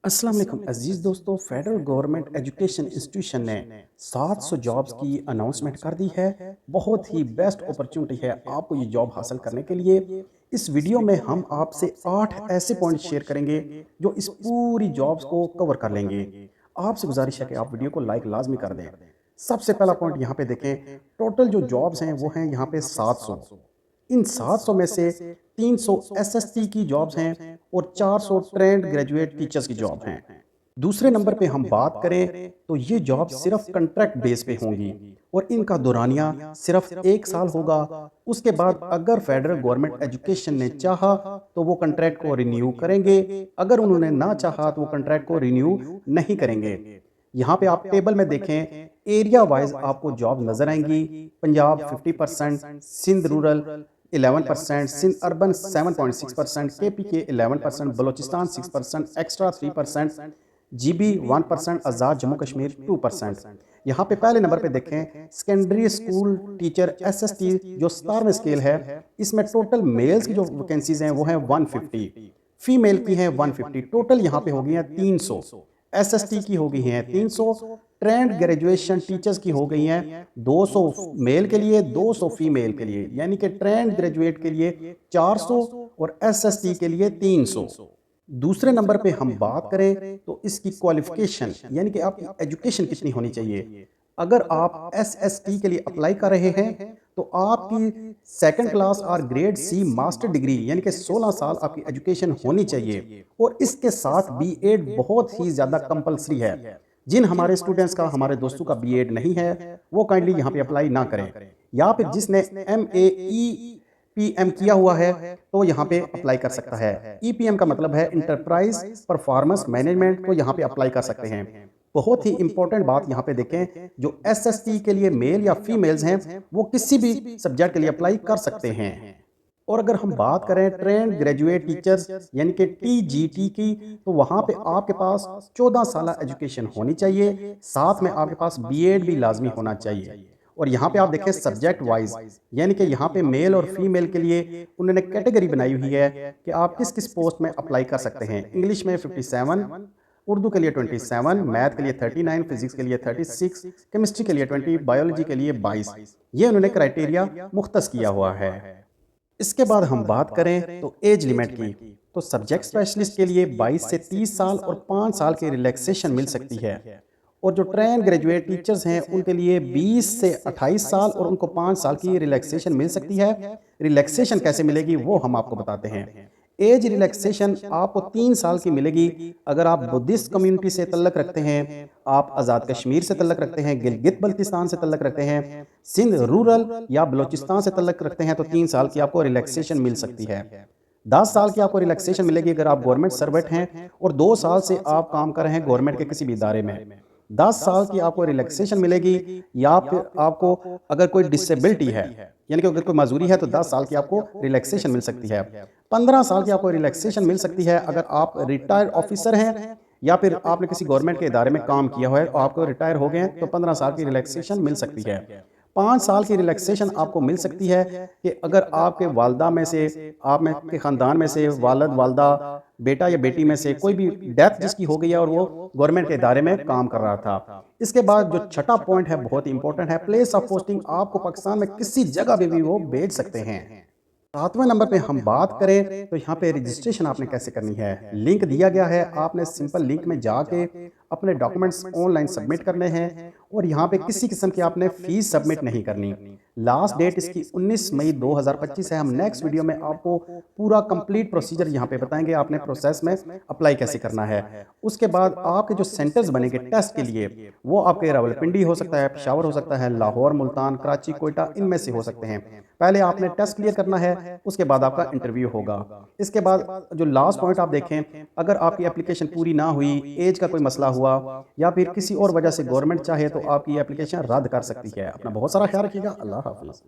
अस्सलाम वालेकुम अजीज़ दोस्तों। फेडरल गवर्नमेंट एजुकेशन इंस्टीट्यूशन ने 700 जॉब्स की अनाउंसमेंट कर दी है। बहुत ही बेस्ट अपॉर्चुनिटी है आपको ये जॉब हासिल करने के लिए। इस वीडियो में हम आपसे 8 ऐसे पॉइंट शेयर करेंगे जो इस पूरी जॉब्स को कवर कर लेंगे। आपसे गुजारिश है कि आप वीडियो को लाइक लाजमी कर दें। सबसे पहला पॉइंट यहाँ पे देखें, टोटल जो जॉब्स हैं वो हैं यहाँ पे 700। इन 700 में से 300 एसएसटी की जॉब्स हैं और 400 ट्रेंड ग्रेजुएट टीचर्स की जॉब हैं। दूसरे नंबर पे हम बात करें तो ये जॉब सिर्फ कॉन्ट्रैक्ट बेस पे होंगी और इनका दौरानिया सिर्फ 1 साल होगा। उसके बाद अगर फेडरल गवर्नमेंट एजुकेशन ने चाहा तो वो कॉन्ट्रैक्ट को रिन्यू करेंगे, अगर उन्होंने ना चाहा तो वो कॉन्ट्रैक्ट को रिन्यू नहीं करेंगे। यहाँ पे आप टेबल में देखें, एरिया वाइज आपको जॉब नजर आएंगी। Punjab 50%, Sindh rural 11%, Sindh urban 7.6%, KP के 11%, बलोचिस्तान 6%, एक्स्ट्रा 3%, जीबी 1%, आज़ाद जम्मू कश्मीर 2%। यहाँ पे पहले नंबर पे देखें, सेकेंडरी स्कूल टीचर एसएसटी जो 17वें स्केल है, इसमें टोटल मेल्स की जो वैकेंसीज हैं वो हैं 150, फीमेल की हैं 150। टोटल यहाँ पे हो गई हैं 300। एसएसटी की हो गई हैं 300, ट्रेंड ग्रेजुएशन टीचर्स की हो गई हैं 200 मेल के लिए, 200 फीमेल के लिए, यानी कि ट्रेंड ग्रेजुएट के लिए 400 और एसएसटी के लिए 300। दूसरे नंबर पे हम बात करें तो इसकी क्वालिफिकेशन यानी कि आपकी एजुकेशन कितनी होनी चाहिए। अगर आप एसएसटी के लिए अप्लाई कर रहे हैं तो आपकी सेकंड क्लास और ग्रेड सी मास्टर डिग्री यानी कि 16 साल आपकी एजुकेशन होनी चाहिए और इसके साथ बीएड बहुत ही ज़्यादा कंपलसरी है। जिन हमारे स्टूडेंट्स का, हमारे दोस्तों का बीएड नहीं है वो काइंडली यहाँ पे अप्लाई ना करें, या फिर जिसने एमएईपीएम किया हुआ है तो यहाँ पे अप्लाई कर सकता है। ईपीएम का मतलब है इंटरप्राइज परफॉर्मेंस मैनेजमेंट, तो यहाँ पे अप्लाई कर सकते हैं। बहुत ही इंपॉर्टेंट बात यहाँ पे देखें, जो एसएसटी के लिए मेल या फीमेल्स हैं वो किसी भी सब्जेक्ट के लिए अप्लाई कर सकते हैं। और अगर हम बात करें ट्रेंड ग्रेजुएट टीचर्स यानी कि टीजीटी की, तो वहाँ पे आपके पास 14 साल एजुकेशन होनी चाहिए, साथ में आपके पास बीएड भी लाजमी होना चाहिए। और यहाँ पे आप देखें सब्जेक्ट वाइज, यानी कि यहाँ पे मेल और फीमेल के लिए उन्होंने कैटेगरी बनाई हुई है कि आप किस किस पोस्ट में अप्लाई कर सकते हैं। इंग्लिश में 57, उर्दू के लिए 27, मैथ के लिए 39, फिजिक्स के लिए 36, केमिस्ट्री के लिए 20, बायोलॉजी के लिए 22। ये उन्होंने क्राइटेरिया मुख्तस किया हुआ है। इसके बाद हम बात करें तो एज लिमिट की, तो सब्जेक्ट स्पेशलिस्ट के लिए 22 से 30 साल और 5 साल की रिलैक्सेशन मिल सकती है। और जो ट्रेन ग्रेजुएट टीचर्स हैं उनके लिए 20 से 28 साल और उनको 5 साल की रिलैक्सेशन मिल सकती है। रिलैक्सेशन कैसे मिलेगी वो हम आपको बताते हैं। एज रिलैक्सेशन आपको 3 साल की मिलेगी अगर आप बुद्धिस्ट कम्युनिटी से तल्लक रखते हैं, आप आज़ाद कश्मीर से तल्लक रखते हैं, गिलगित बल्तिस्तान से तल्लक रखते हैं, सिंध रूरल या बलोचिस्तान से तल्लक रखते हैं, तो 3 साल की आपको रिलैक्सेशन मिल सकती है। 10 साल की आपको रिलैक्सेशन मिलेगी अगर आप गवर्नमेंट सर्वेंट हैं और 2 साल से आप काम कर रहे हैं गवर्नमेंट के किसी भी इदारे में। 10 साल की आपको रिलैक्सेशन मिलेगी, या फिर आपको अगर कोई डिसेबिलिटी है यानी कि अगर कोई मजबूरी है तो 10 साल की आपको रिलैक्सेशन मिल सकती है। 15 साल की आपको रिलैक्सेशन मिल सकती है अगर आप रिटायर्ड ऑफिसर हैं या फिर आपने किसी गवर्नमेंट के इदारे में काम किया हुआ है और आपको रिटायर हो गए हैं तो 15 साल की रिलैक्सेशन मिल सकती है। 5 साल की रिलैक्सेशन आपको मिल सकती है कि अगर आपके वालदा में से, आप में के ख़ानदान में से वालद वालदा, बेटा या बेटी में से कोई भी डेथ जिसकी हो गई है और वो गवर्नमेंट के इदारे में काम कर रहा था। इसके बाद जो छठा पॉइंट है बहुत इंपॉर्टेंट है, प्लेस ऑफ पोस्टिंग, आपको पाकिस्तान में किसी जगह भी वो भेज सकते हैं। 7वें नंबर पे हम बात करें तो यहाँ पे रजिस्ट्रेशन आपने कैसे करनी है। लिंक दिया गया है, आपने सिंपल लिंक में जाके अपने डॉक्यूमेंट्स ऑनलाइन सबमिट करने हैं और यहाँ पे किसी किस्म की आपने फीस सबमिट नहीं करनी। लास्ट डेट इसकी 19 मई 2025 है। हम नेक्स्ट वीडियो में आपको पूरा कंप्लीट प्रोसीजर यहाँ पे बताएंगे, आपने प्रोसेस में अप्लाई कैसे करना है। उसके बाद आपके जो सेंटर्स बनेंगे टेस्ट के लिए वो आपके रावलपिंडी हो सकता है, पेशावर हो सकता है, लाहौर, मुल्तान, कराची, कोयटा, इनमें से हो सकते हैं। पहले आपने टेस्ट क्लियर करना है, उसके बाद आपका इंटरव्यू होगा। इसके बाद जो लास्ट पॉइंट आप देखें, अगर आपकी एप्लीकेशन पूरी ना हुई, एज का कोई मसला हुआ या फिर किसी और वजह से गवर्नमेंट चाहे तो आपकी एप्लीकेशन रद्द कर सकती है। अपना बहुत सारा ख्याल रखिएगा। अल्लाह हाफिज़।